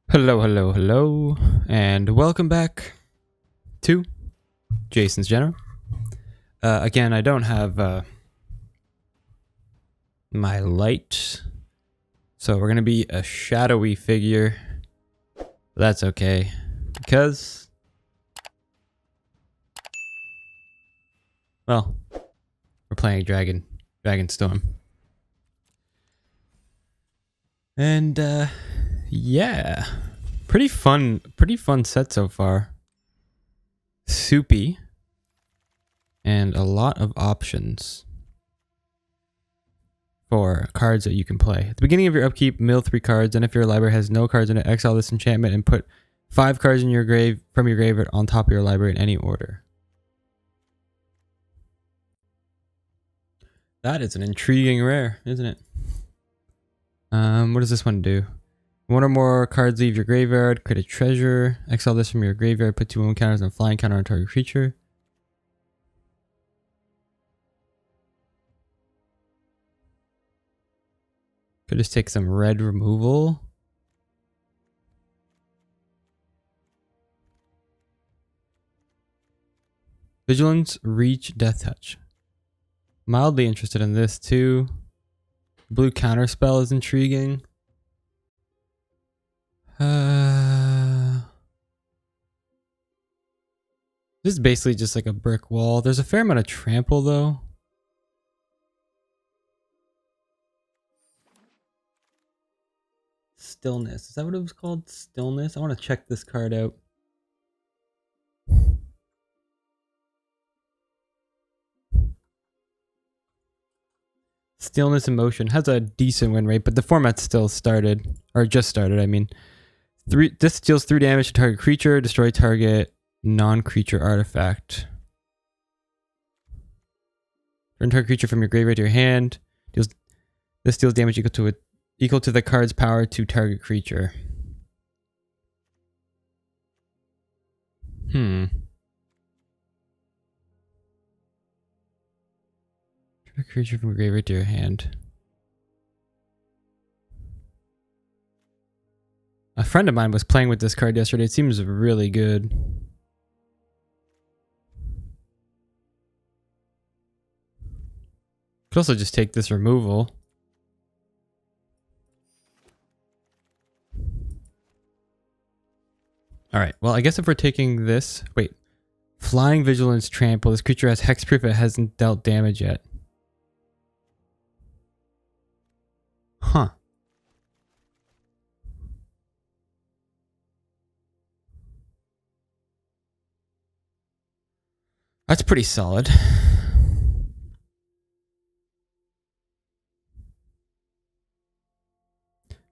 Hello, and welcome back to Jason's General. Again, I don't have my light, so we're gonna be a shadowy figure. That's okay, because, well, we're playing Dragonstorm. And yeah, pretty fun set so far. Soupy, and a lot of options for cards that you can play. At the beginning of your upkeep, mill 3 cards, and if your library has no cards in it, exile this enchantment and put 5 cards in your grave from your graveyard on top of your library in any order. That is an intriguing rare, isn't it? What does this one do? One or more cards leave your graveyard, create a treasure, exile this from your graveyard, put 2 wound counters and a flying counter on target creature. Could just take some red removal. Vigilance, Reach, Death Touch. Mildly interested in this too. Blue counterspell is intriguing. This is basically just like a brick wall. There's a fair amount of trample though. Stillness. Is that what it was called? Stillness? I want to check this card out. Stillness in Motion has a decent win rate, but the format's still started. Or just started, I mean. This deals 3 damage to target creature, destroy target non-creature artifact. Turn target creature from your graveyard to your hand. This deals damage equal to the card's power to target creature. Target creature from your graveyard to your hand. A friend of mine was playing with this card yesterday. It seems really good. Could also just take this removal. Alright, well, I guess if we're taking this... Wait. Flying, Vigilance, Trample. This creature has hexproof. It hasn't dealt damage yet. Huh. That's pretty solid.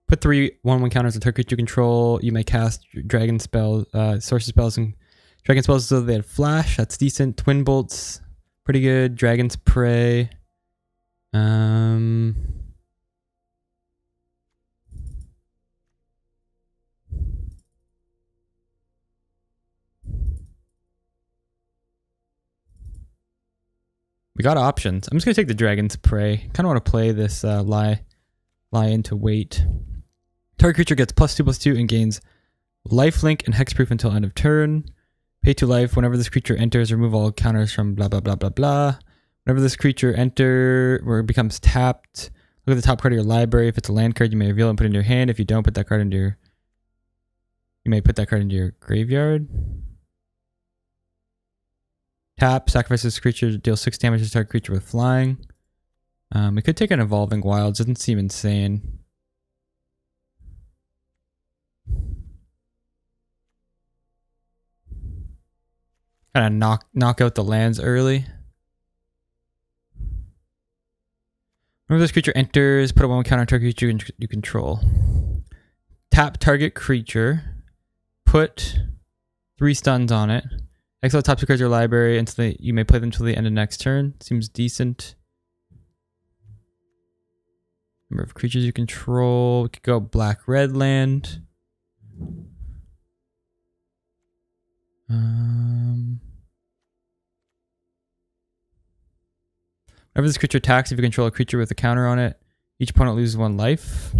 Put 3 1/1 counters on target creature you control. You may cast dragon spells, sorcery spells, and dragon spells so they had flash. That's decent. Twin bolts, pretty good. Dragon's Prey. We got options. I'm just gonna take the Dragon's Prey. Kind of want to play this lie into wait. Target creature gets +2/+2 and gains lifelink and hexproof until end of turn. Pay 2 life. Whenever this creature enters, remove all counters from blah blah blah blah blah. Whenever this creature it becomes tapped, look at the top card of your library. If it's a land card, you may reveal it and put it in your hand. If you don't, put that card into your... You may put that card into your graveyard. Tap, sacrifice this creature, deal 6 damage to target creature with flying. We could take an Evolving Wilds. Doesn't seem insane. Kind of knock out the lands early. Whenever this creature enters, put a 1 counter on target creature you control. Tap target creature. Put 3 stuns on it. Exile top 2 cards of your library until you may play them until the end of next turn. Seems decent. Number of creatures you control. We could go black-red land. Whenever this creature attacks, if you control a creature with a counter on it, each opponent loses 1 life.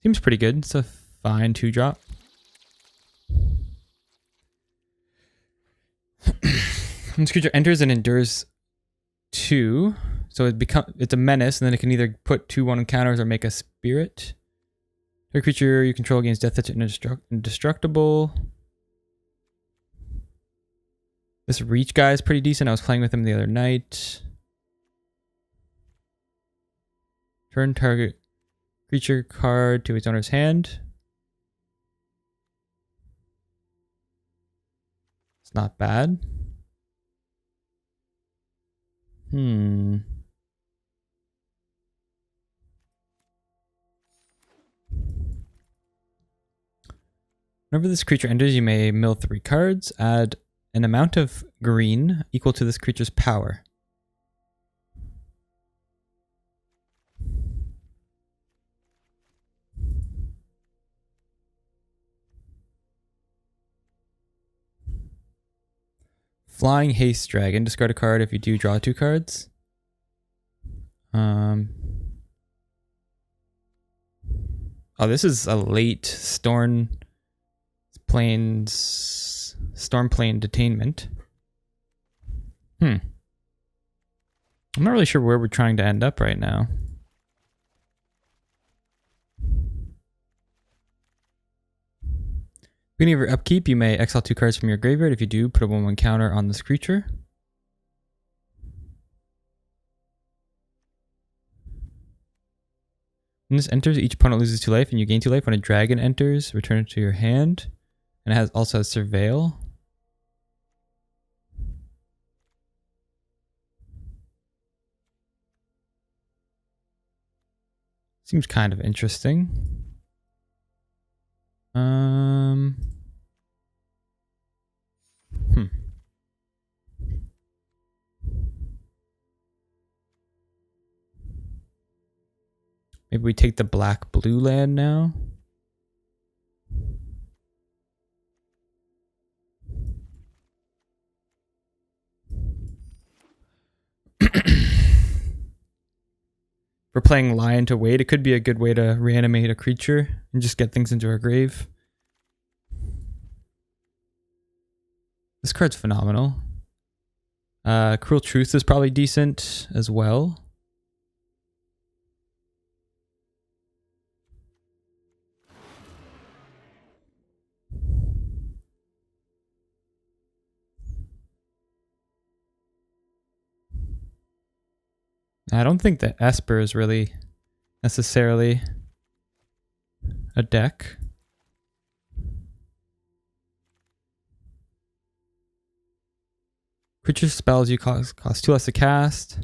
Seems pretty good. It's a fine 2-drop. When this creature enters and endures 2, so it's a menace, and then it can either put 2/1 counters or make a spirit. Every creature you control gains death touch and indestructible. This reach guy is pretty decent. I was playing with him the other night. Turn target creature card to its owner's hand. It's not bad. Whenever this creature enters, you may mill 3 cards. Add an amount of green equal to this creature's power. Flying Haste Dragon. Discard a card if you do draw 2 cards. Oh, this is a late Storm Plane Detainment. I'm not really sure where we're trying to end up right now. Beginning of your upkeep, you may exile 2 cards from your graveyard. If you do, put a 1/1 counter on this creature. When this enters, each opponent loses 2 life and you gain 2 life. When a dragon enters, return it to your hand. And it also has Surveil. Seems kind of interesting. Maybe we take the black-blue land now. We're playing Lion to Wait. It could be a good way to reanimate a creature and just get things into our grave. This card's phenomenal. Cruel Truth is probably decent as well. I don't think that Esper is really necessarily a deck. Creature spells you cost 2 less to cast.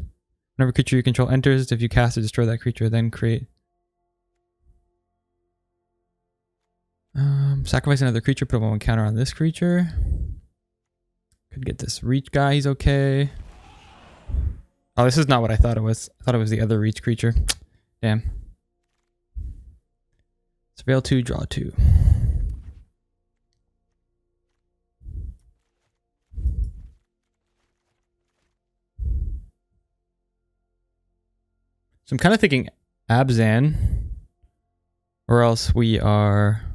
Whenever creature you control enters, if you cast or destroy that creature, then create. Sacrifice another creature, put a 1/1 counter on this creature. Could get this reach guy, he's okay. Oh, this is not what I thought it was. I thought it was the other reach creature. Damn. Surveil 2, draw 2. So I'm kind of thinking Abzan, or else we are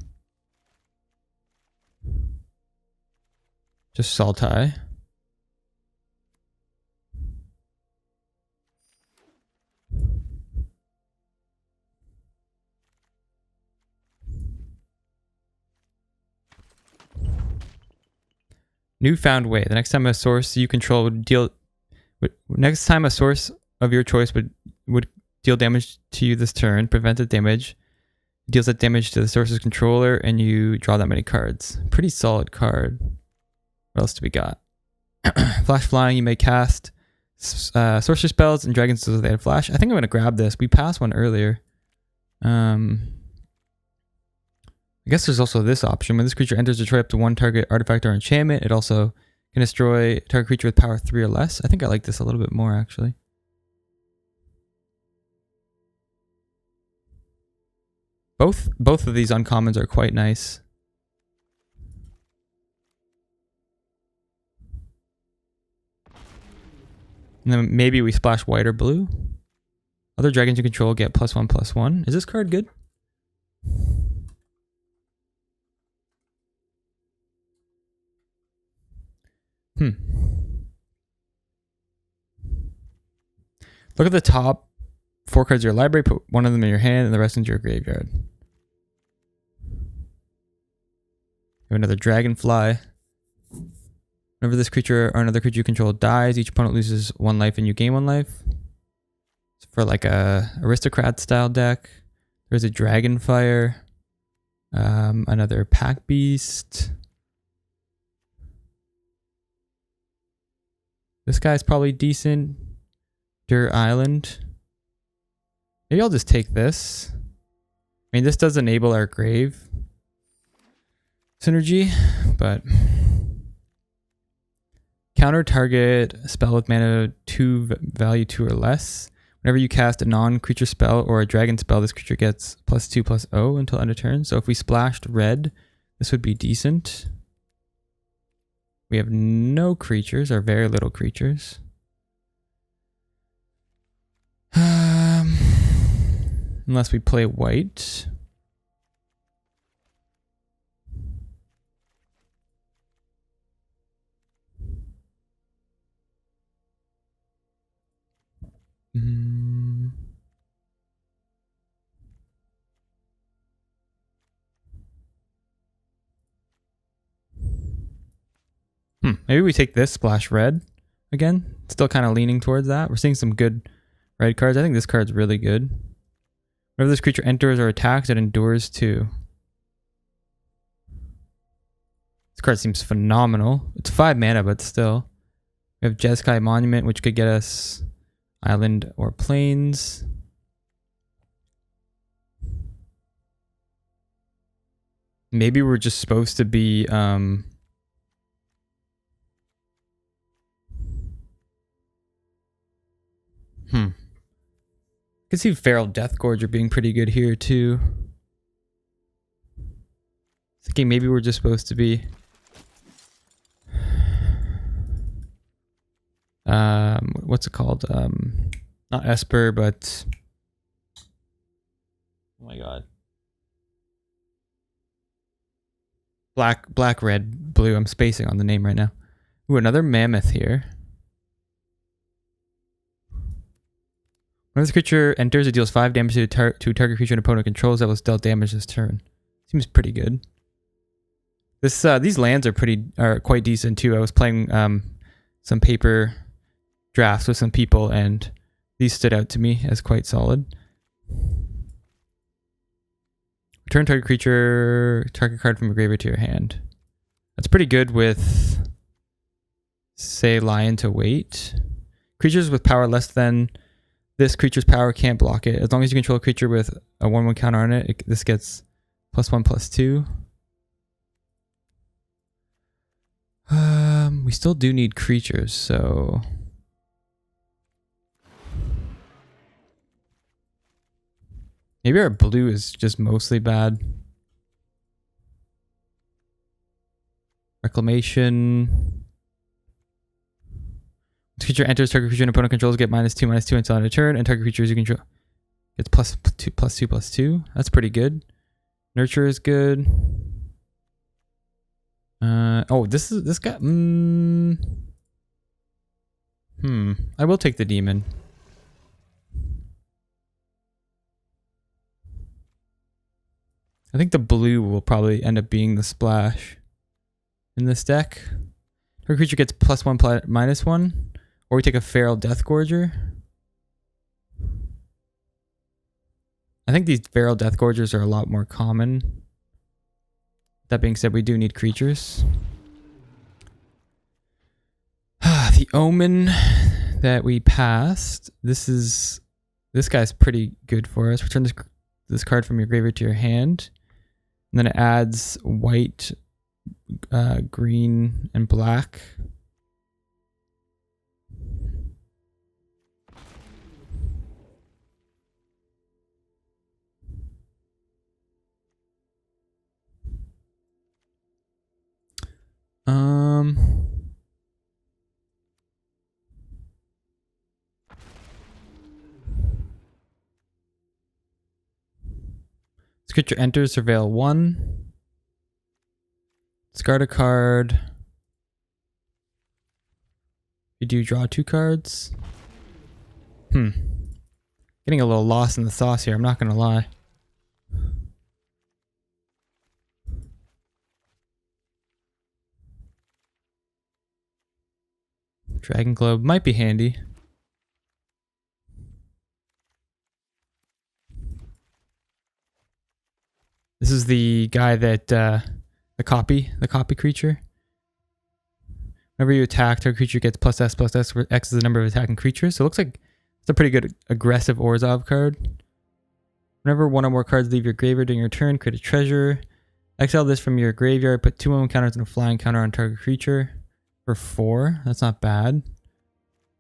just Sultai. Newfound Way. The next time a source you control would deal... Next time a source of your choice would deal damage to you this turn, prevent the damage, deals that damage to the source's controller, and you draw that many cards. Pretty solid card. What else do we got? Flash Flying, you may cast sorcery spells and dragons so they have flash. I think I'm going to grab this. We passed one earlier. I guess there's also this option. When this creature enters, destroy up to 1 target artifact or enchantment. It also can destroy a target creature with power 3 or less. I think I like this a little bit more, actually. Both of these uncommons are quite nice. And then maybe we splash white or blue. Other dragons you control get +1/+1. Is this card good? Look at the top 4 cards of your library, put one of them in your hand and the rest into your graveyard. We have another dragonfly. Whenever this creature or another creature you control dies, each opponent loses 1 life and you gain 1 life. It's for like a aristocrat style deck. There's a dragonfire. Another pack beast. This guy's probably decent. Dirt Island. Maybe I'll just take this. I mean, this does enable our grave synergy, but counter target spell with mana 2 value 2 or less. Whenever you cast a non-creature spell or a dragon spell, this creature gets +2/+0 until end of turn. So if we splashed red, this would be decent. We have no creatures or very little creatures. Unless we play white. Maybe we take this, splash red again. Still kind of leaning towards that. We're seeing some good red cards. I think this card's really good. Whenever this creature enters or attacks, it endures 2. This card seems phenomenal. It's 5 mana, but still. We have Jeskai Monument, which could get us island or plains. Maybe we're just supposed to be I can see Feral Deathgorger being pretty good here too. Thinking maybe we're just supposed to be what's it called? Not Esper, but oh my god. Black, red, blue. I'm spacing on the name right now. Ooh, another mammoth here. When this creature enters, it deals 5 damage to target creature an opponent controls that was dealt damage this turn. Seems pretty good. This these lands are quite decent too. I was playing some paper drafts with some people, and these stood out to me as quite solid. Return target creature, target card from your graveyard to your hand. That's pretty good with, say, Lion to Wait. Creatures with power less than this creature's power can't block it. As long as you control a creature with a 1/1 counter on it, this gets +1/+2. We still do need creatures, so maybe our blue is just mostly bad. Reclamation. This creature enters, target creature and opponent controls get -2/-2 until end of turn, and target creatures you control gets +2/+2. That's pretty good. Nurture is good. Oh, this guy. I will take the demon. I think the blue will probably end up being the splash in this deck. Target creature gets +1/-1, or we take a Feral Deathgorger. I think these Feral Deathgorgers are a lot more common. That being said, we do need creatures. The Omen that we passed. This guy's pretty good for us. Return this card from your graveyard to your hand. And then it adds white, green, and black. creature enters, surveil 1. Discard a card. You do draw 2 cards. Getting a little lost in the sauce here, I'm not gonna lie. Dragon Globe might be handy. This is the guy that, the copy creature. Whenever you attack, target creature gets +S+S, where X is the number of attacking creatures. So it looks like it's a pretty good aggressive Orzhov card. Whenever one or more cards leave your graveyard during your turn, create a treasure. Exile this from your graveyard, put 2 1 counters and a flying counter on target creature for 4. That's not bad.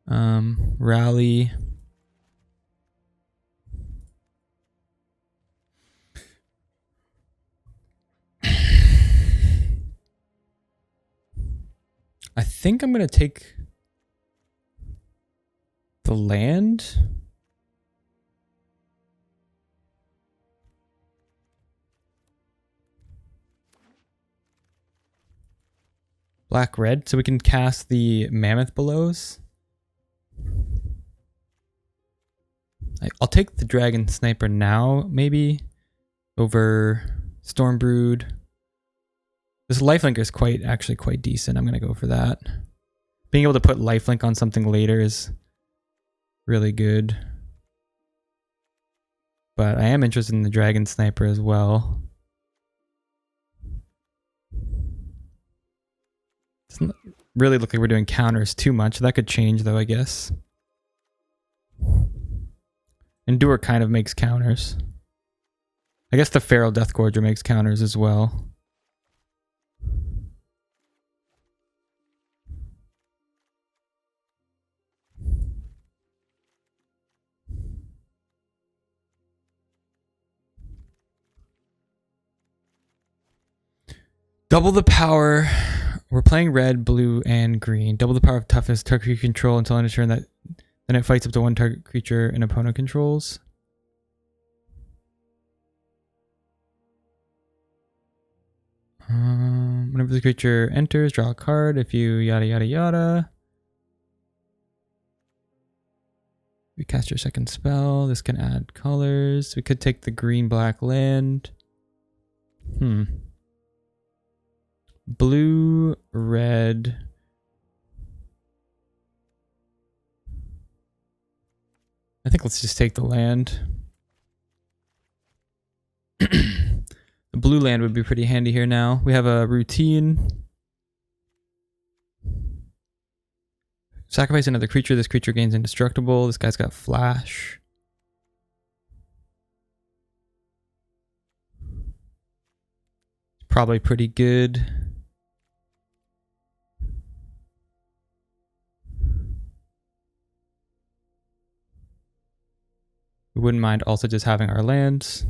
Rally. I think I'm going to take the land. Black red, so we can cast the Mammoth Bellows. I'll take the Dragon Sniper now, maybe, over Stormbrood. This lifelink is actually quite decent. I'm going to go for that. Being able to put lifelink on something later is really good. But I am interested in the Dragon Sniper as well. Doesn't really look like we're doing counters too much. That could change though, I guess. Endure kind of makes counters. I guess the Feral Deathgorger makes counters as well. Double the power. We're playing red, blue, and green. Double the power of toughness, target you control until end of turn. Then it fights up to 1 target creature an opponent controls. Whenever the creature enters, draw a card. If you yada yada yada. We cast your second spell. This can add colors. We could take the green-black land. Blue, red. I think let's just take the land. The blue land would be pretty handy here now. We have a routine. Sacrifice another creature. This creature gains indestructible. This guy's got flash. Probably pretty good. We wouldn't mind also just having our lands.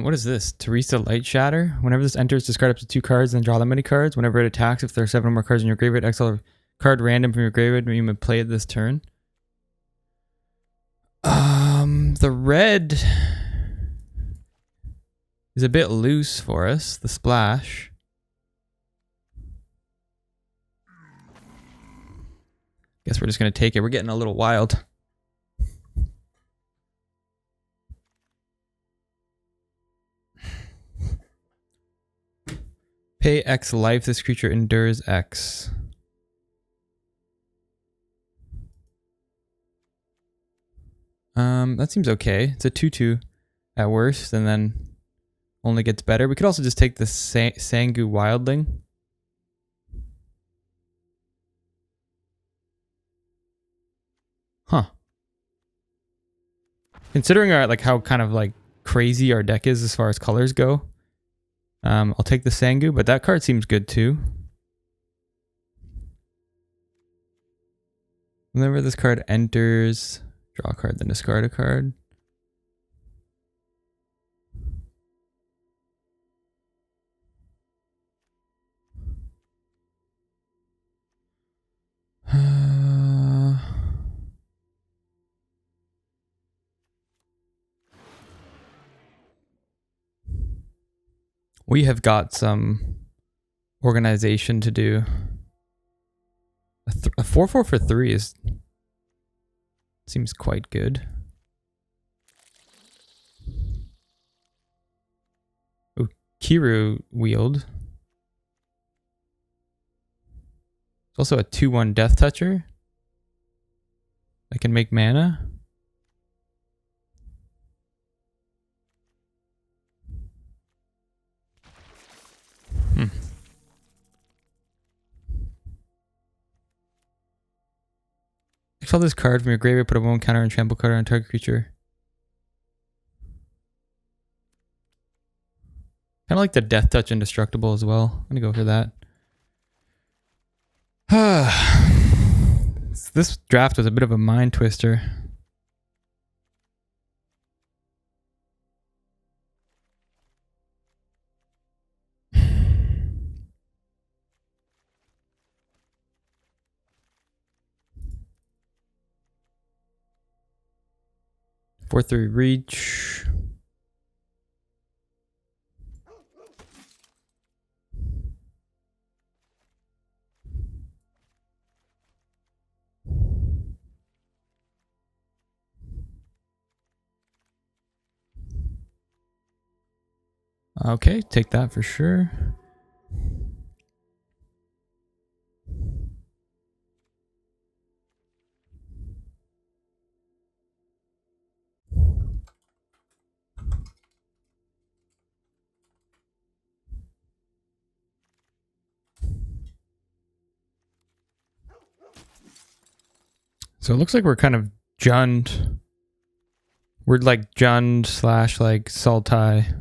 What is this? Teresa Light Shatter. Whenever this enters, discard up to 2 cards and draw that many cards. Whenever it attacks, if there are 7 or more cards in your graveyard, exile a card random from your graveyard when you may play it this turn. The red is a bit loose for us. The splash. Guess we're just gonna take it. We're getting a little wild. Pay X life. This creature endures X. That seems okay. It's a 2/2 at worst, and then only gets better. We could also just take the Sangu Wildling. Huh. Considering our like how kind of like crazy our deck is as far as colors go, I'll take the Sangu, but that card seems good too. Whenever this card enters, draw a card, then discard a card. We have got some organization to do. A 4/4 for 3 is seems quite good. Oh, Kiru wield. It's also a 2/1 Death Toucher. I can make mana. Exile this card from your graveyard, put a 1 counter and trample card on target creature. Kind of like the Death Touch Indestructible as well. I'm going to go for that. This draft was a bit of a mind twister. Four, 3 reach. Okay, take that for sure. So it looks like we're kind of Jund. We're like Jund / like Sultai.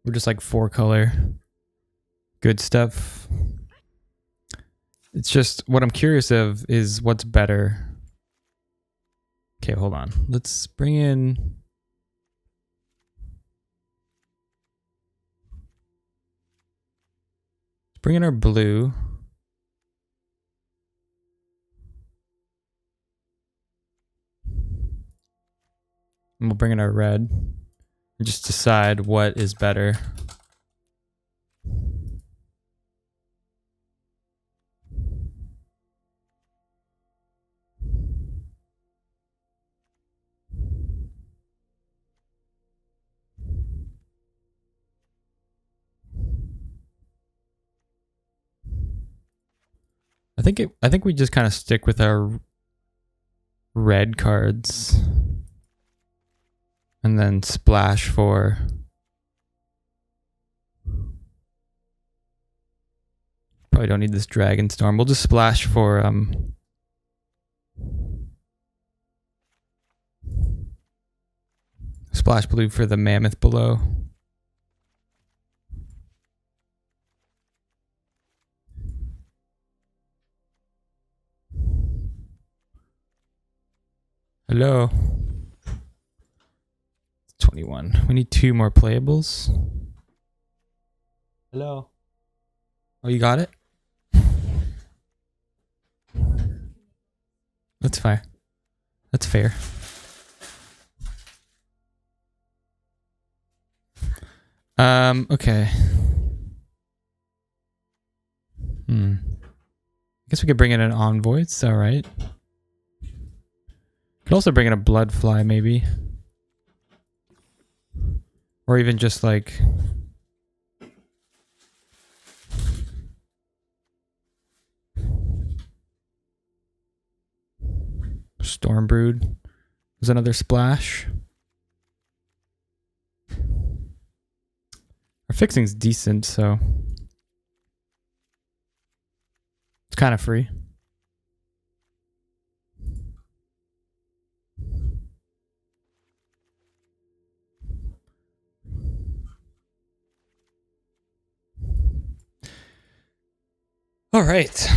We're just like 4-color. Good stuff. It's just what I'm curious of is what's better. Okay, hold on. Let's bring in... Bring in our blue. And we'll bring in our red. And just decide what is better. I think we just kind of stick with our red cards and then splash for probably don't need this Dragonstorm. We'll just splash for splash blue for the mammoth below. Hello. 21. We need 2 more playables. Hello. Oh, you got it? That's fair. That's fair. Okay. I guess we could bring in an envoy. It's alright. Could also bring in a bloodfly, maybe. Or even just like... Stormbrood. There's another splash. Our fixing's decent, so... kind of free. All right.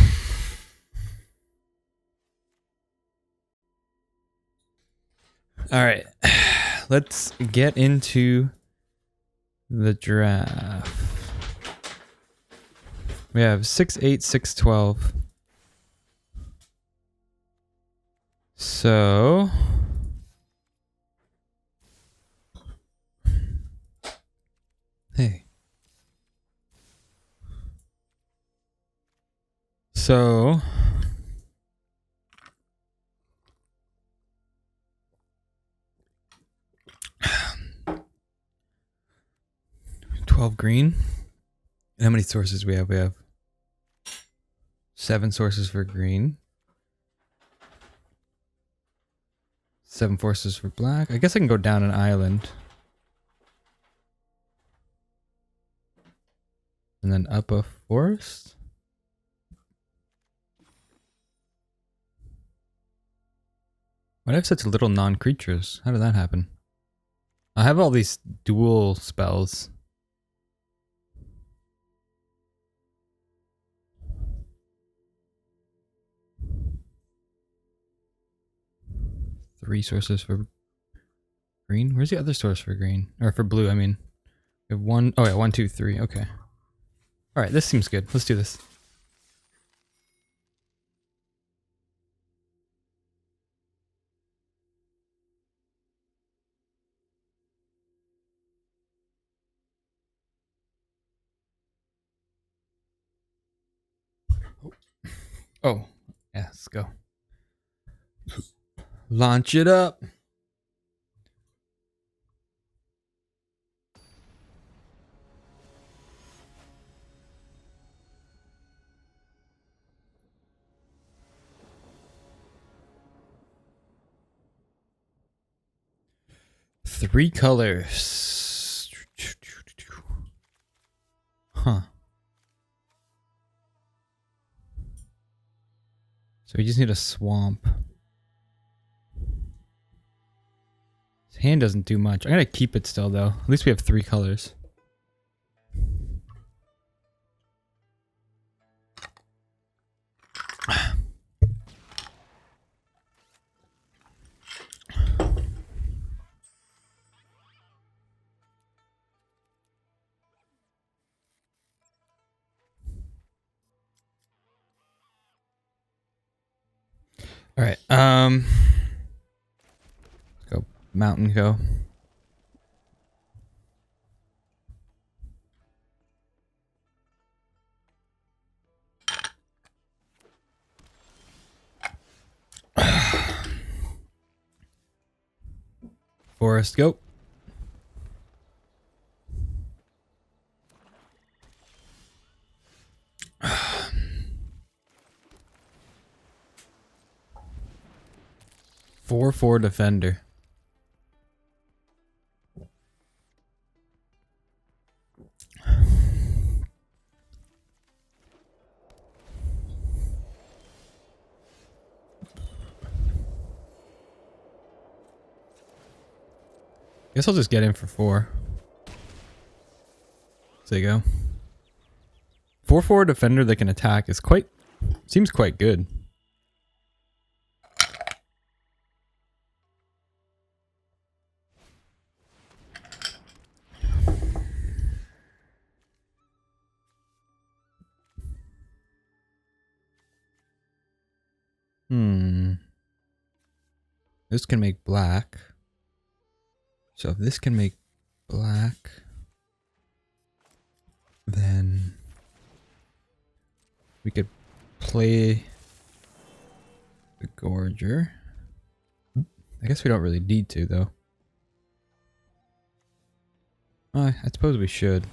All right. Let's get into the draft. We have 6-8, 6-12. So hey. So 12 green. And how many sources we have? We have 7 sources for green. 7 sources for black. I guess I can go down an island. And then up a forest. Why do I have such little non-creatures? How did that happen? I have all these dual spells. Three sources for green. Where's the other source for green? Or for blue, I mean. We have one. Oh yeah, 1, 2, 3. Okay. All right, this seems good. Let's do this. Oh, yeah, let's go. Launch it up. Three colors. Huh. So we just need a swamp. His hand doesn't do much. I'm gonna keep it still though. At least we have 3 colors. All right. Let's go mountain go. Forest go. Four defender. Guess I'll just get in for 4. There you go. 4/4 defender that can attack is seems quite good. This can make black. So if this can make black, then we could play the Gorger. I guess we don't really need to, though. I suppose we should.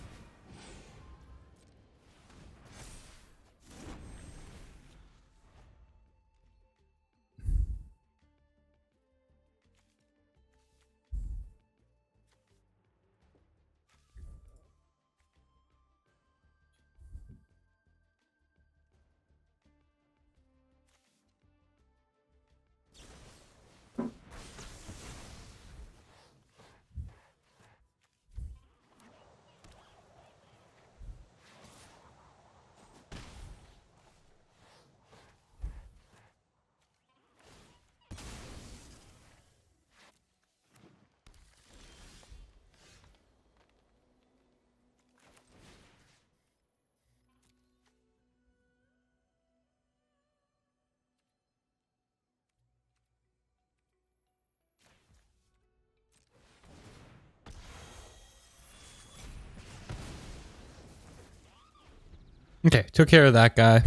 Okay, took care of that guy.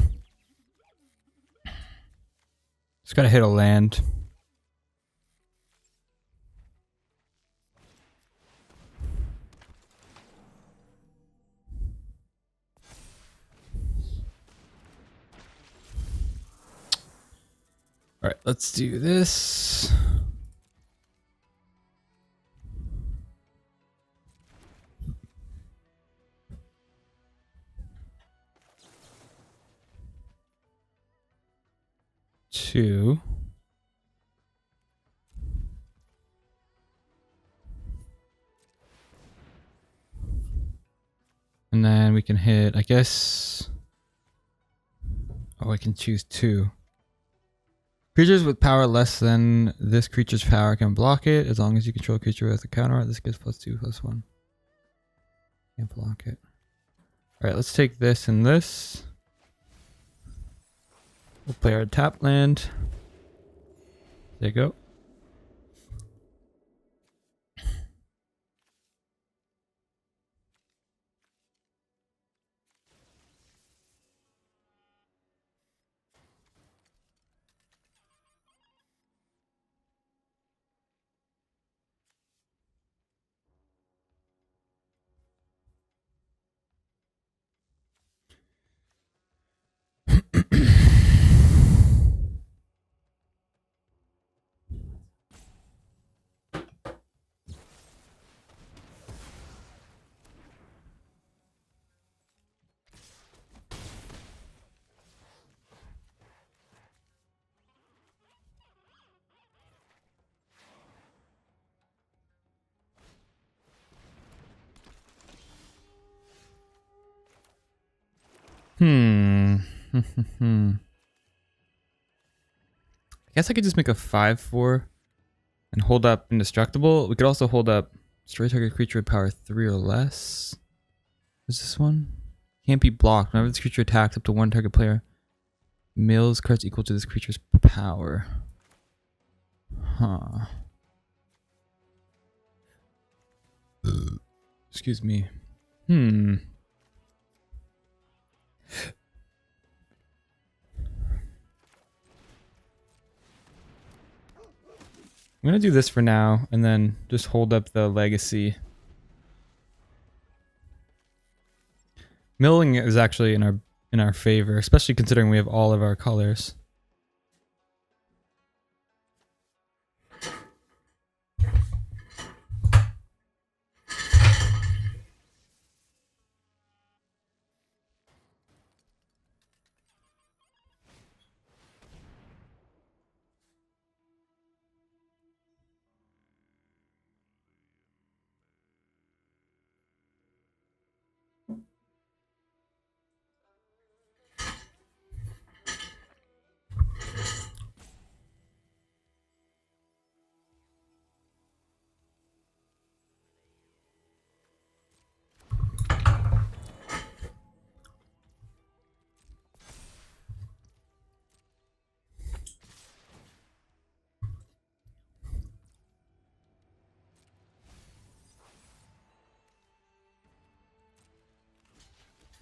Just gotta hit a land. Alright, let's do this. Two. And then we can hit, I guess. Oh, I can choose two. Creatures with power less than this creature's power can block it as long as you control a creature with a counter art. This gives +2/+1. Can't block it. Alright, let's take this and this. We'll play our tap land. There you go. I guess I could just make a 5/4 and hold up indestructible. We could also hold up destroy target creature with power 3 or less. What's this one? Can't be blocked. Whenever this creature attacks up to one target player, mills cards equal to this creature's power. Huh. Excuse me. I'm gonna do this for now and then just hold up the legacy. Milling is actually in our favor, especially considering we have all of our colors.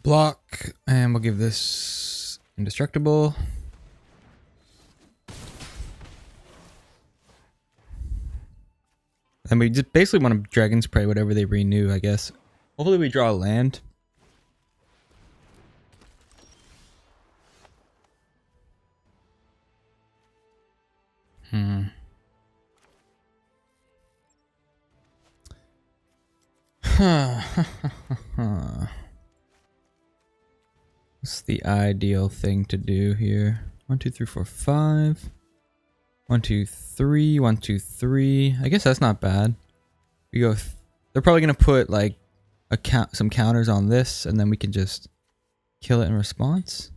Block, and we'll give this indestructible. And we just basically want to Dragon's Prey whatever they renew, I guess. Hopefully we draw a land. What's the ideal thing to do here? 1, 2, 3, 4, 5. 1, 2, 3. 1, 2, 3. I guess that's not bad. We go. They're probably gonna put like some counters on this, and then we can just kill it in response.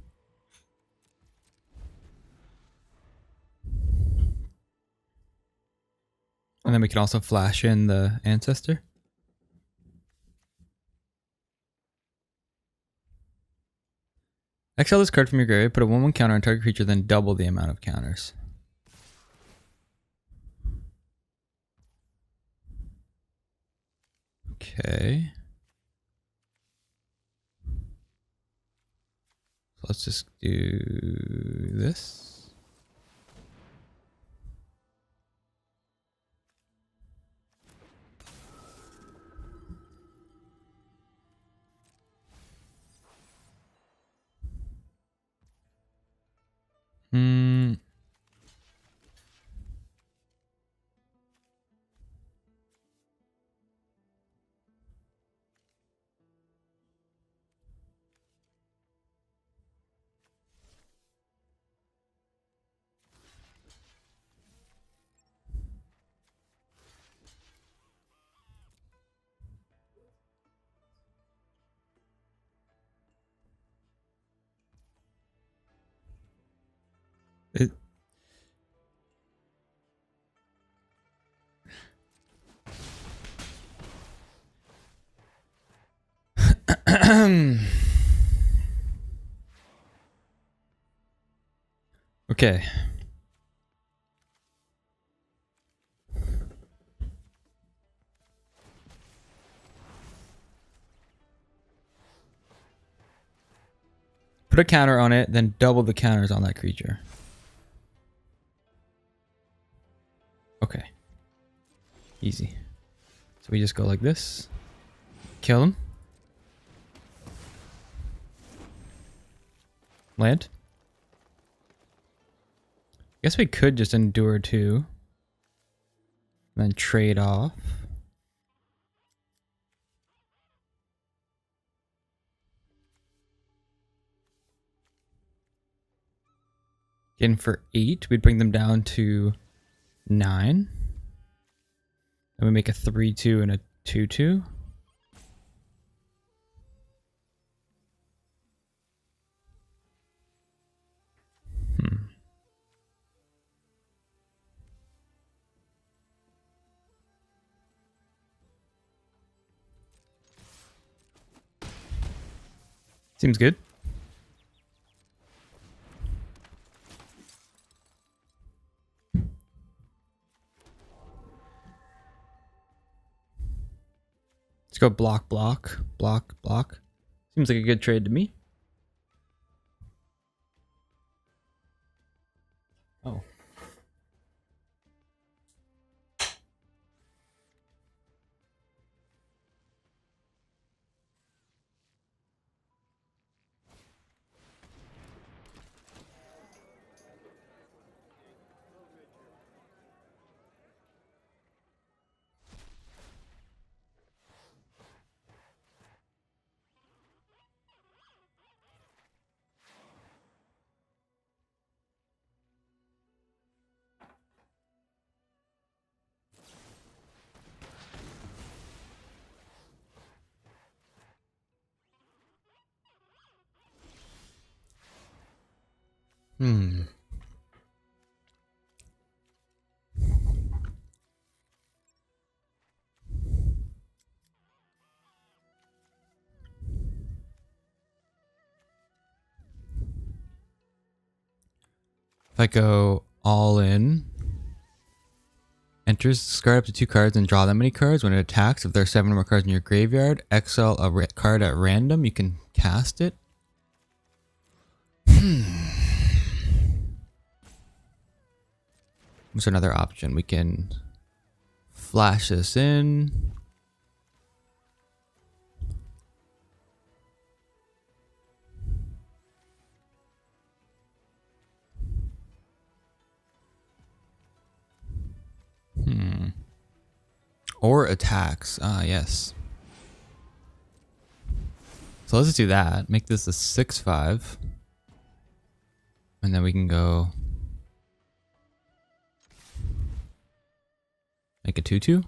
And then we can also flash in the ancestor. Exile this card from your graveyard, put a 1/1 counter on target creature, then double the amount of counters. Okay. let's just do this. Hmm. It, okay. Put a counter on it, then double the counters on that creature. Okay. Easy. So we just go like this. Kill him. Land. Guess we could just endure 2. Then trade off. In for 8, we'd bring them down to 9. And we make a 3/2 and a 2/2. Seems good. Let's go block, block, block, block. Seems like a good trade to me. Oh. Hmm. If I go all in, enters, discard up to 2 cards and draw that many cards. When it attacks, if there are 7 or more cards in your graveyard, exile a card at random. You can cast it. What's another option? We can flash this in. Or attacks. Ah, yes. So let's do that. Make this a 6/5. And then we can go make a 2/2.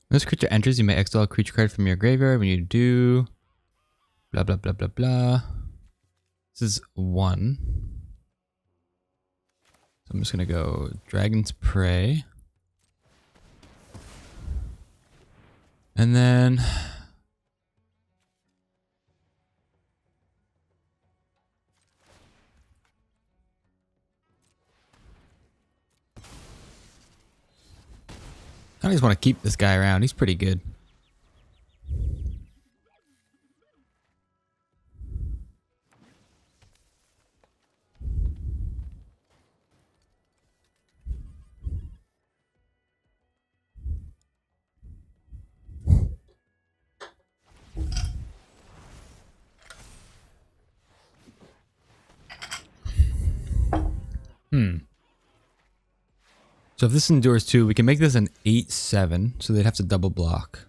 When this creature enters, you may exile a creature card from your graveyard. When you do, blah, blah, blah, blah, blah. This is 1. So I'm just going to go Dragon's Prey. And then I just want to keep this guy around. He's pretty good. So if this endures 2, we can make this an 8-7. So they'd have to double block.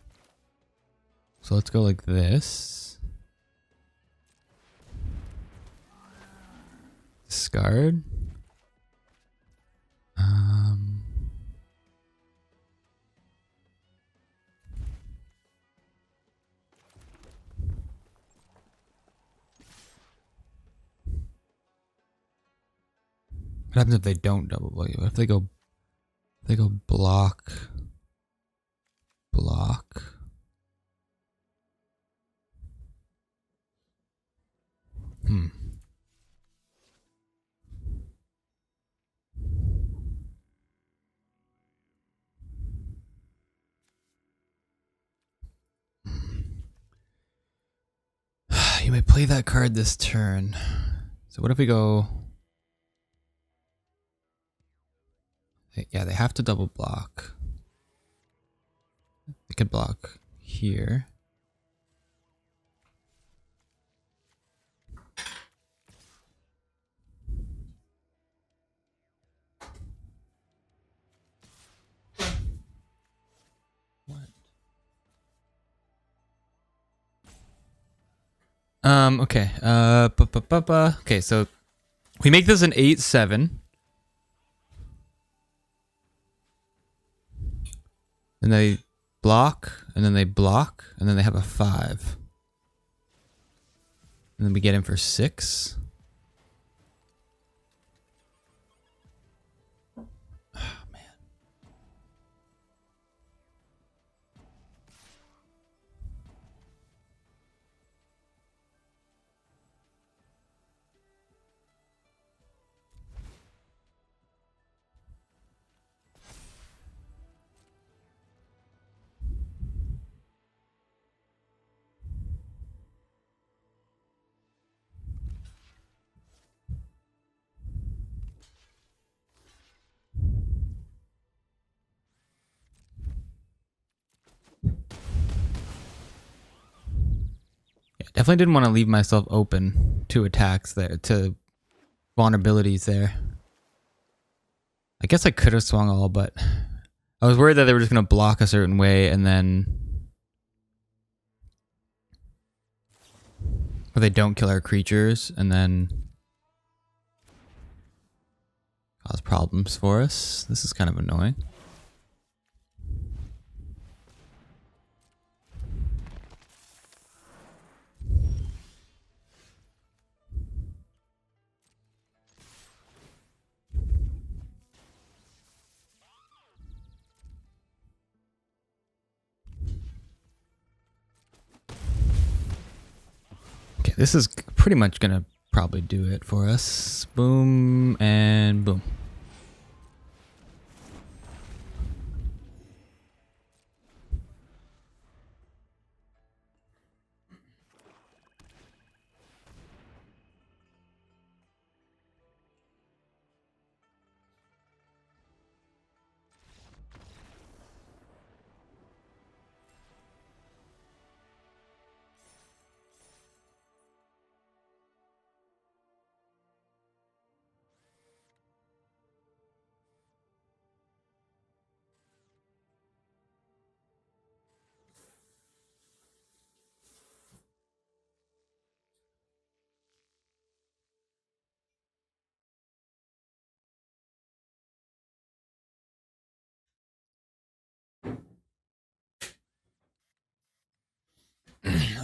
So let's go like this. Discard. What happens if they don't double block? What if they go block, block? You may play that card this turn. So what if we go... Yeah, they have to double block. They could block here. What? Okay. Okay, so we make this an 8-7. And they block, and then they block, and then they have a 5. And then we get in for 6. Oh, man. Definitely didn't want to leave myself open to attacks there, to vulnerabilities there. I guess I could have swung all, but I was worried that they were just going to block a certain way and then... Or they don't kill our creatures and then cause problems for us. This is kind of annoying. Okay, this is pretty much gonna probably do it for us. Boom and boom.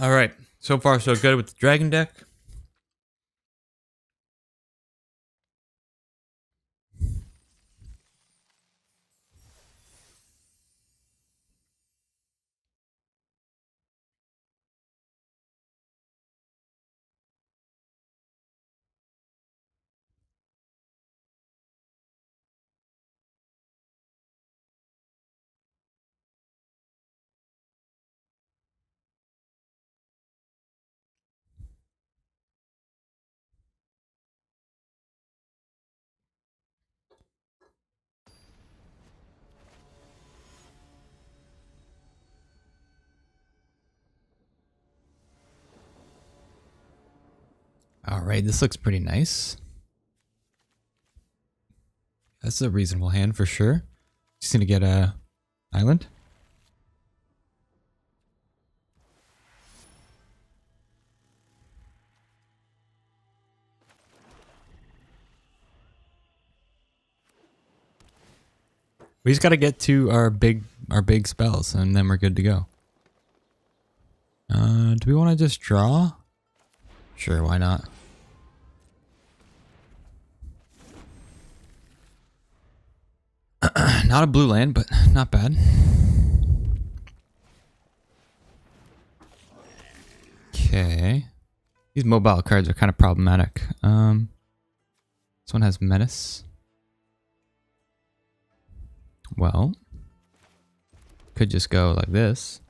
All right, so far so good with the dragon deck. Alright, this looks pretty nice. That's a reasonable hand for sure. Just gonna get a island. We just gotta get to our big spells and then we're good to go. Do we want to just draw? Sure, why not? Not a blue land, but not bad. Okay. These mobile cards are kind of problematic. This one has menace. Well, could just go like this.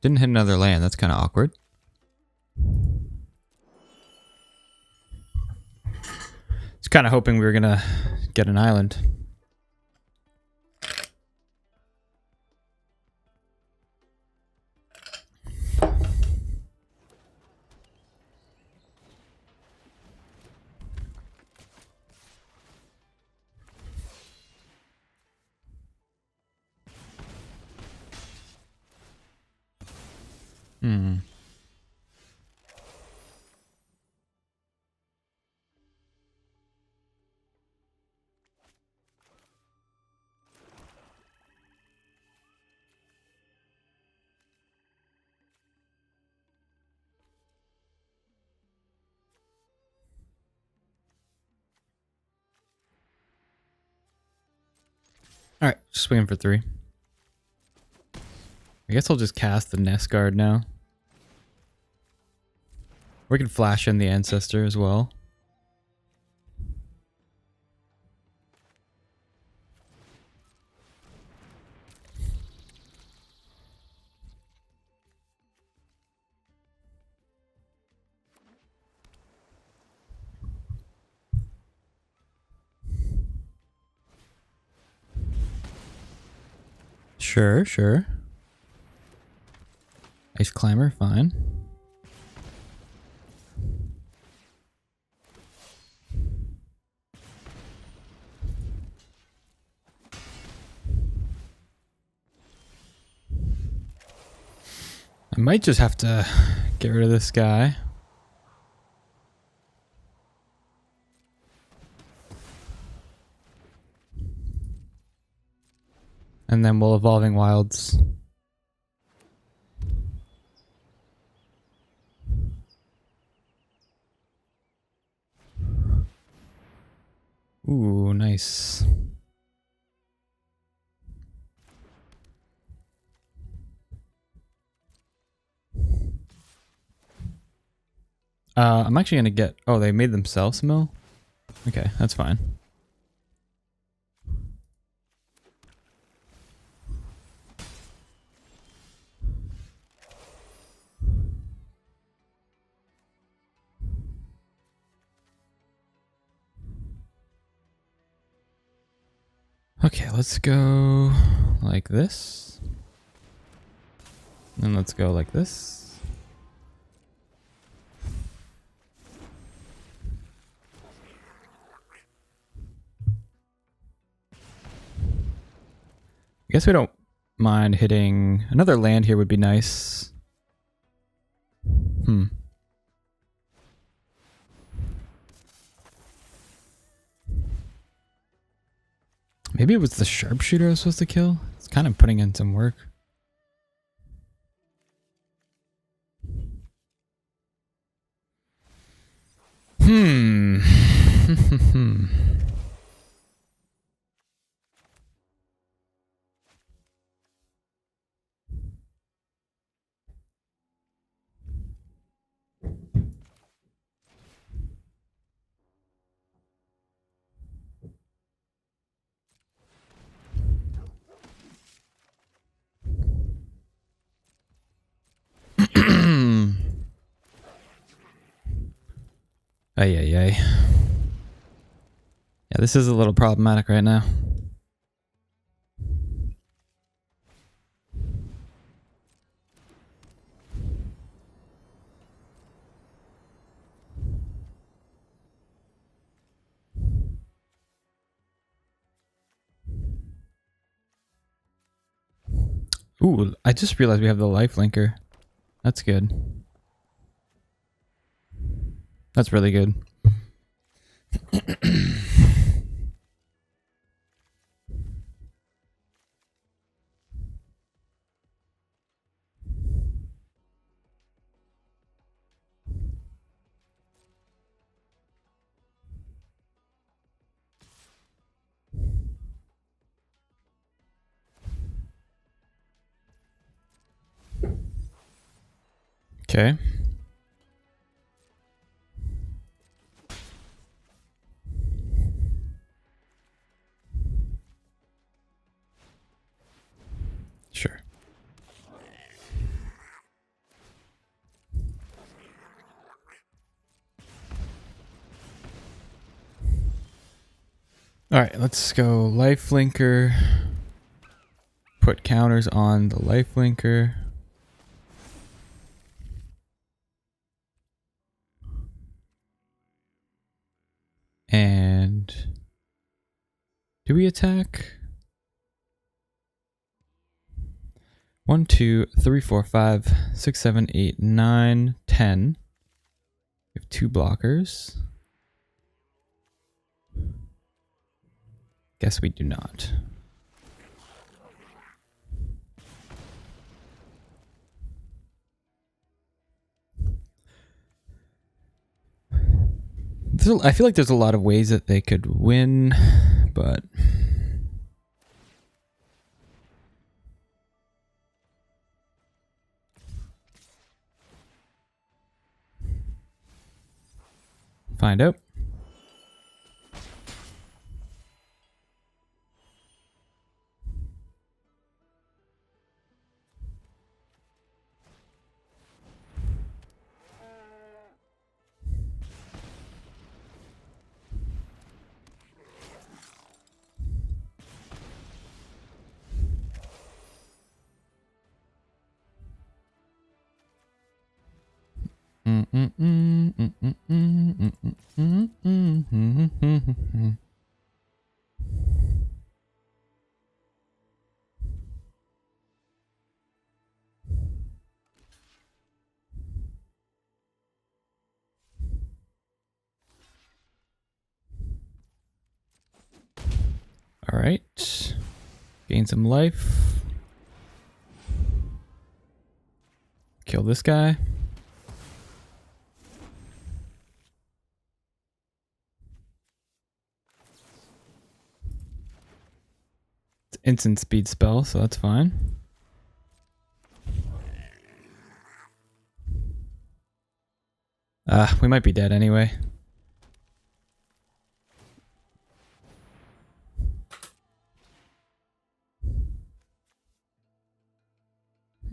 Didn't hit another land. That's kind of awkward. Just kind of hoping we were gonna get an island. Alright, just swinging for 3. I guess I'll just cast the Nest Guard now. We can flash in the Ancestor as well. Sure, sure. Ice Climber, fine. I might just have to get rid of this guy. And then we'll Evolving Wilds. Ooh, nice. I'm actually gonna get... Oh, they made themselves mill? Okay, that's fine. Okay, let's go like this. And let's go like this. I guess we don't mind hitting another land here would be nice. Maybe it was the sharpshooter I was supposed to kill. It's kind of putting in some work. Ay, ay, ay. Yeah, this is a little problematic right now. Ooh, I just realized we have the life linker. That's good. That's really good. Okay. Sure. All right, let's go life linker. Put counters on the life linker. And do we attack? 1, 2, 3, 4, 5, 6, 7, 8, 9, 10. We have 2 blockers. Guess we do not. I feel like there's a lot of ways that they could win, but find out. All right. Gain some life. Kill this guy. It's instant speed spell, so that's fine. We might be dead anyway.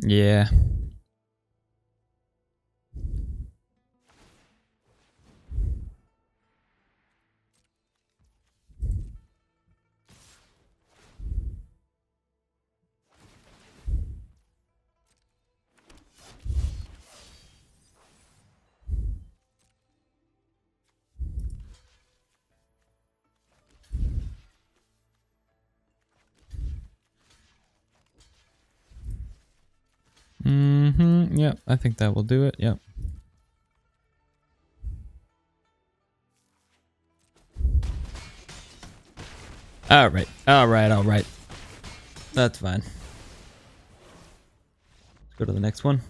Yeah. Yep, I think that will do it. Yep. All right. All right. All right. That's fine. Let's go to the next one.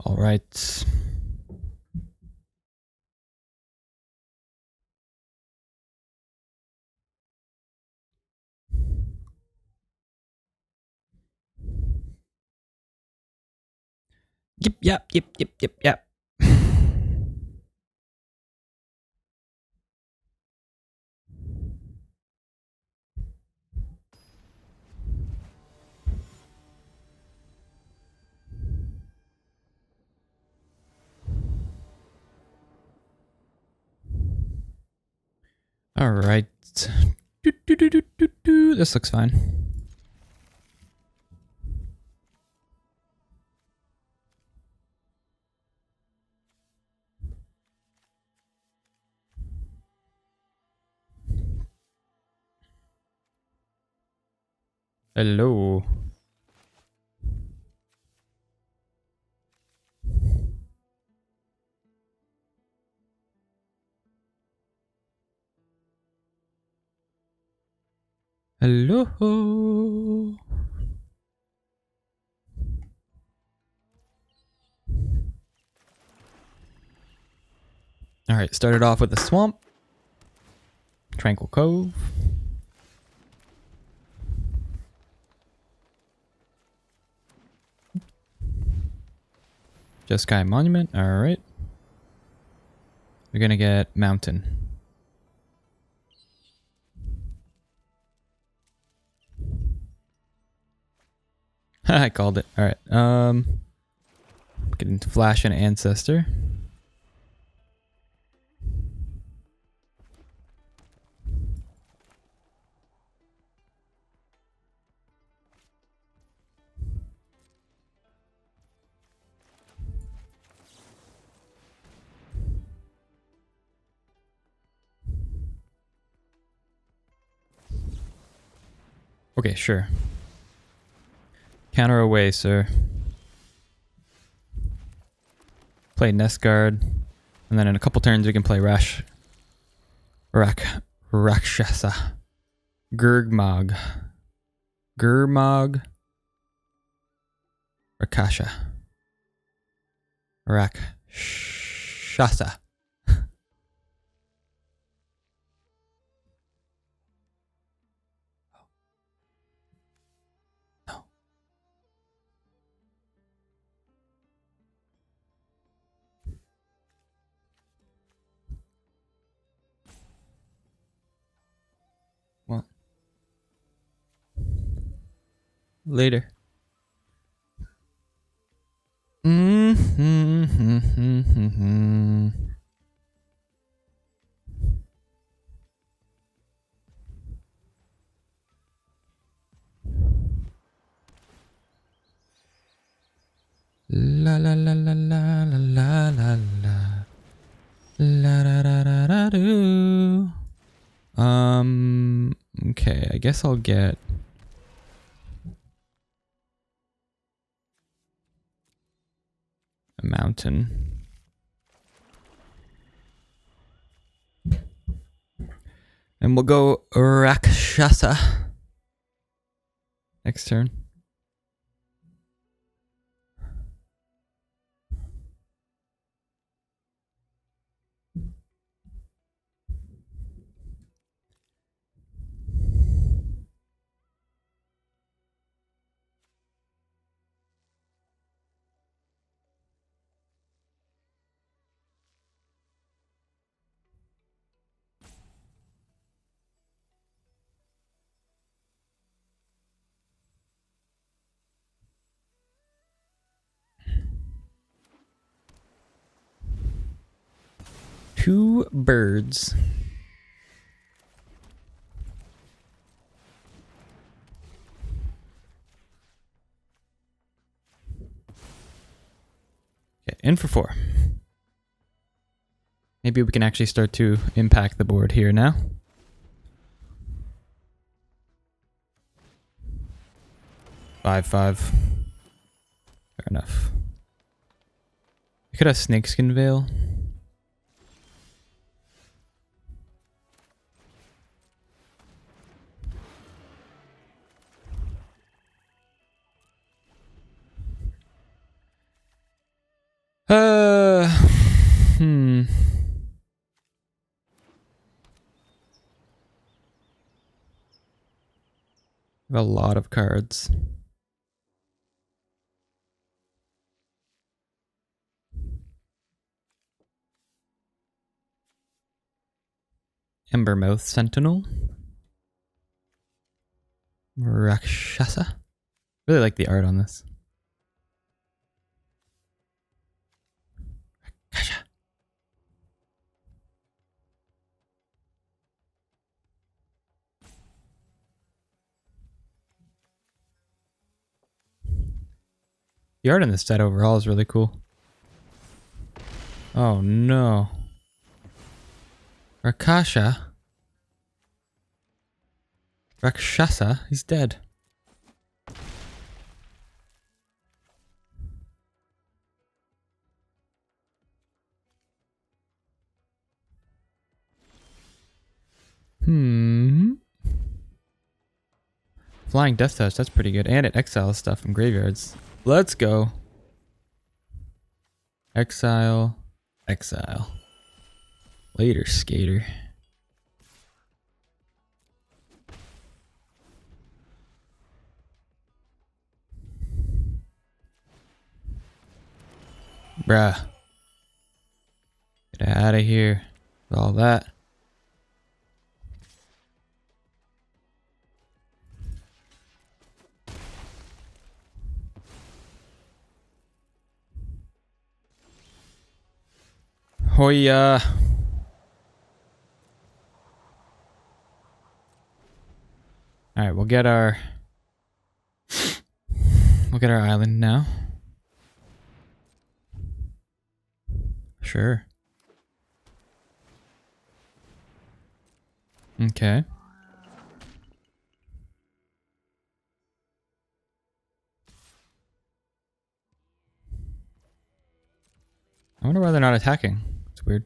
All right. Yep. All right. This looks fine. Hello. Hello. All right, started off with a swamp. Tranquil Cove. Just Sky Monument. All right. We're going to get Mountain. I called it. All right. Get into Flash and Ancestor. Okay, sure. Counter away, sir. Play Nest Guard. And then in a couple turns we can play Rakshasa. Gurgmog. Rakasha. Rakshasa. No. Well. Later. La la la la la la la la la la da da da da do. Okay, I guess I'll get a mountain. And we'll go Rakshasa next turn. Two birds. Okay, in for 4. Maybe we can actually start to impact the board here now. Five. Fair enough. We could have Snakeskin Veil. We have a lot of cards. Embermouth Sentinel. Rakshasa. Really like the art on this. Rakshasa. The art in this set overall is really cool. Oh no. Rakshasa. Rakshasa, he's dead. Flying Death Touch, that's pretty good. And it exiles stuff from graveyards. Let's go. Exile. Exile. Later, skater. Bruh. Get out of here with all that. Hoya. Alright, we'll get our island now. Sure. Okay. I wonder why they're not attacking. It's weird.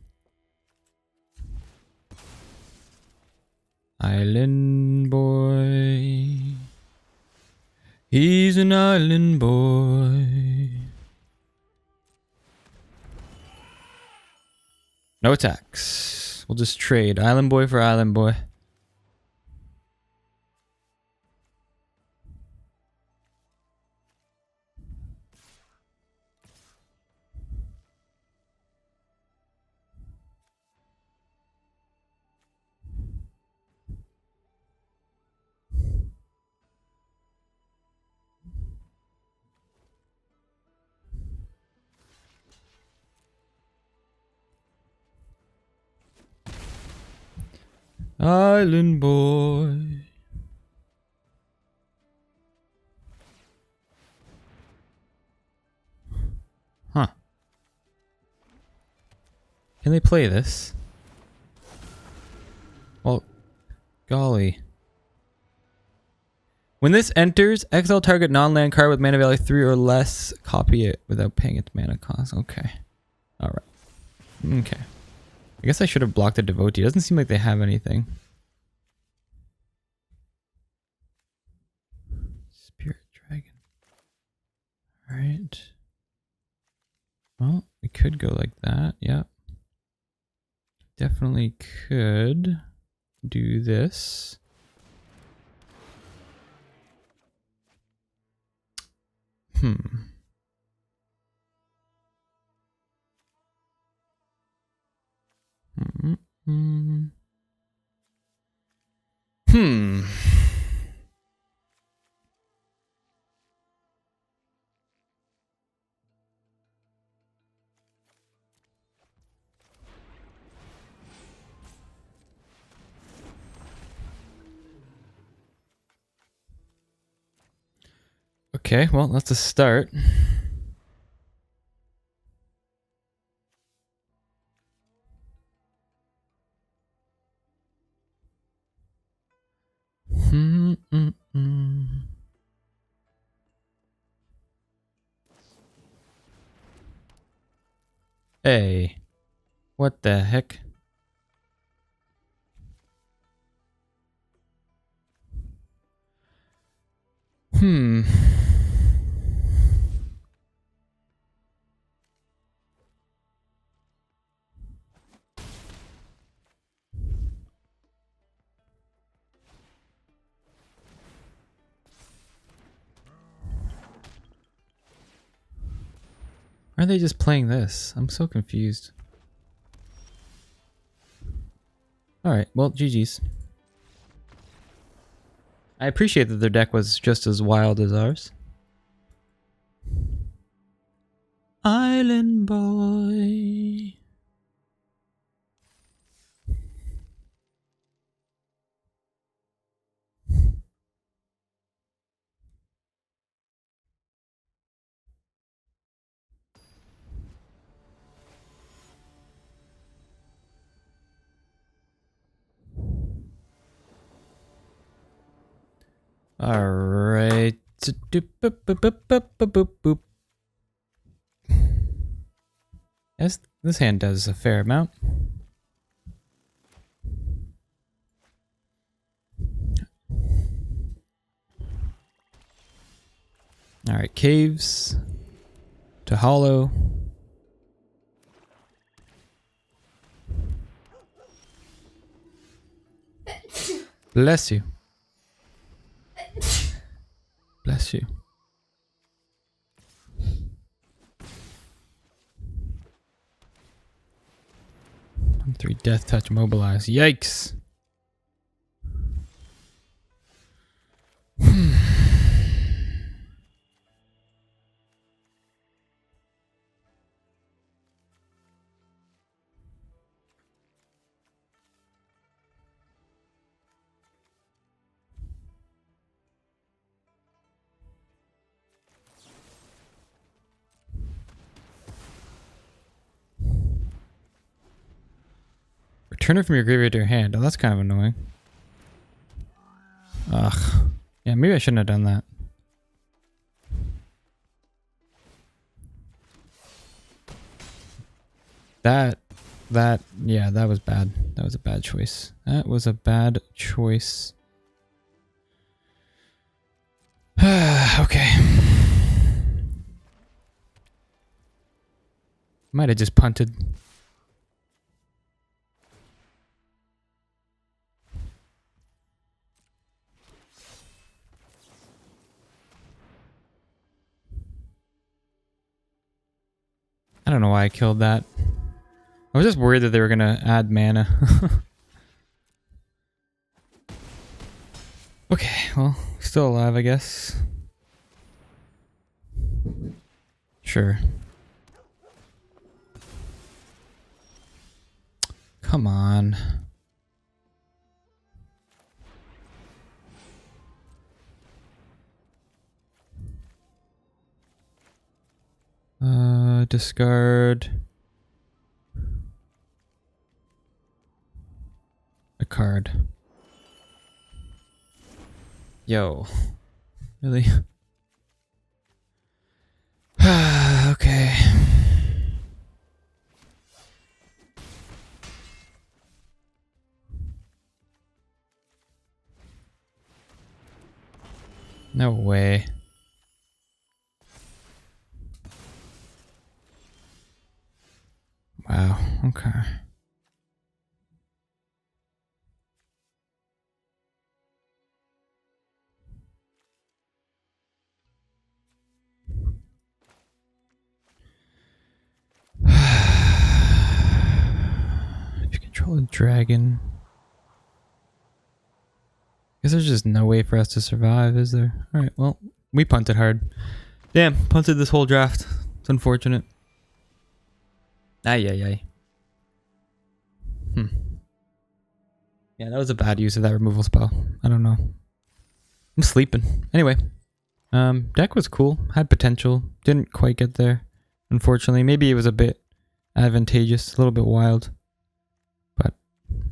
Island boy. He's an island boy. No attacks. We'll just trade island boy for island boy. Island boy. Huh. Can they play this? Well, golly. When this enters, exile target non-land card with mana value 3 or less. Copy it without paying its mana cost. Okay. Alright. Okay. I guess I should have blocked the Devotee. It doesn't seem like they have anything. Spirit Dragon. Alright. Well, we could go like that. Yep. Definitely could do this. Okay, well, that's a start. Hey, what the heck? Why are they just playing this? I'm so confused. Alright, well, GG's. I appreciate that their deck was just as wild as ours. Island boy. Alright. Yes, this hand does a fair amount. Alright, caves to hollow. Bless you. Bless you. I'm 3 death touch mobilize. Yikes. Return it from your graveyard to your hand. Oh, that's kind of annoying. Ugh. Yeah, maybe I shouldn't have done that. Yeah, that was bad. That was a bad choice. That was a bad choice. Okay. Might have just punted. I don't know why I killed that. I was just worried that they were gonna add mana. Okay, well, still alive, I guess. Sure. Come on. Discard a card. Yo. Really? Okay. No way. Wow, okay. If you control a dragon. Guess there's just no way for us to survive, is there? Alright, well, we punted hard. Damn, punted this whole draft. It's unfortunate. Ay, ay, ay. Yeah, that was a bad use of that removal spell. I don't know. I'm sleeping. Anyway. Deck was cool. Had potential. Didn't quite get there. Unfortunately. Maybe it was a bit advantageous. A little bit wild. But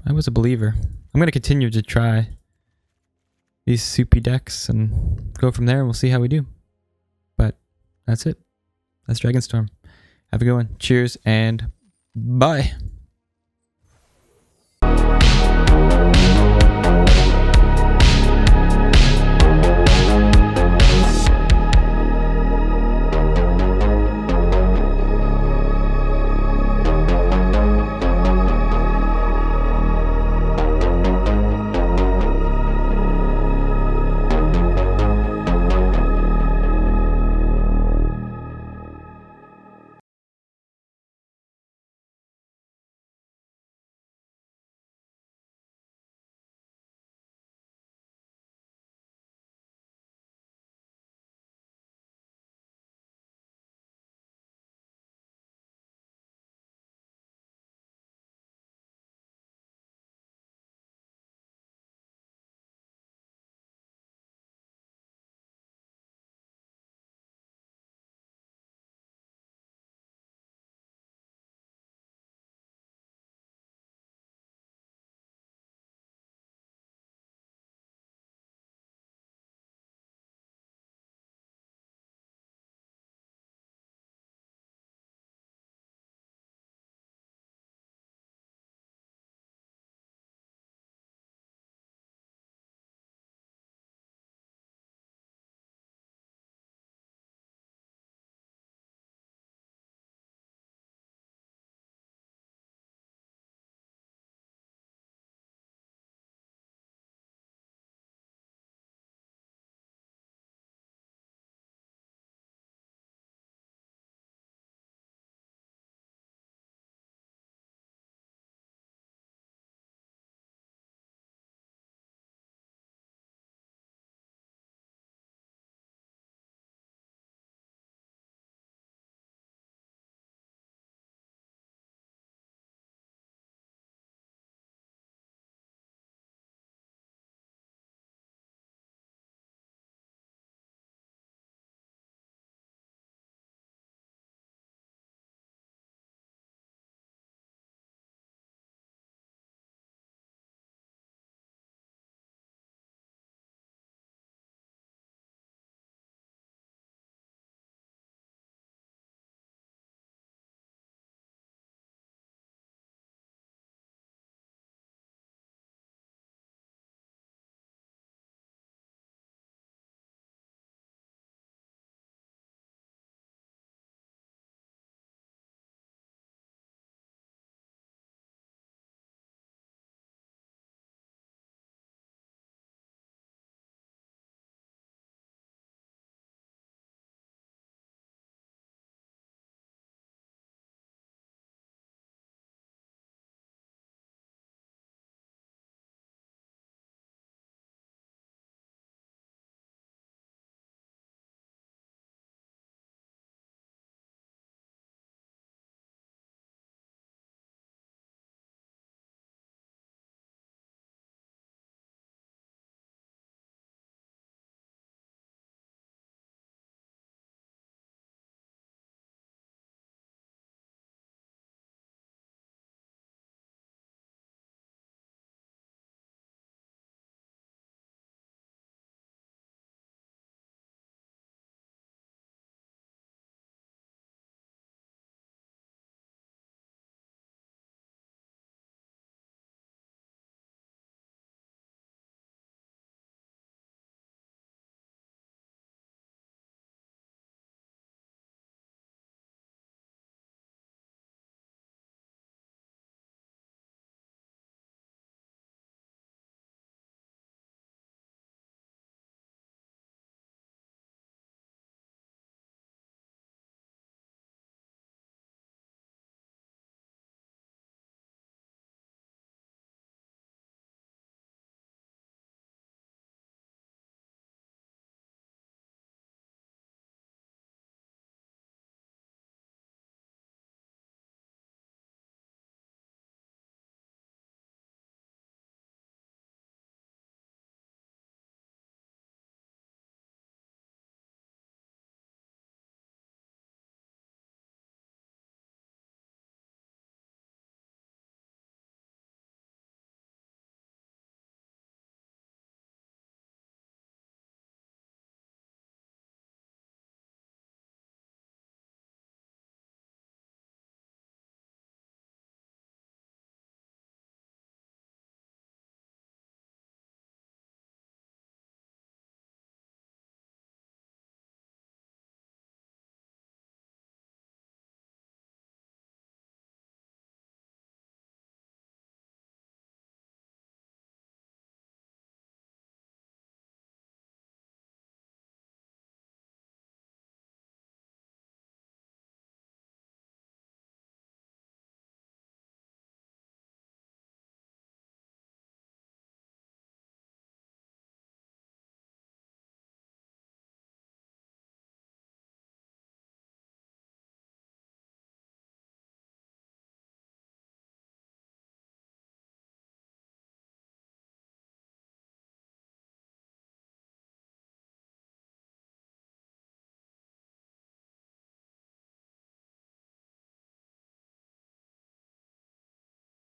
I was a believer. I'm going to continue to try these soupy decks and go from there and we'll see how we do. But that's it. That's Dragonstorm. Have a good one. Cheers and bye.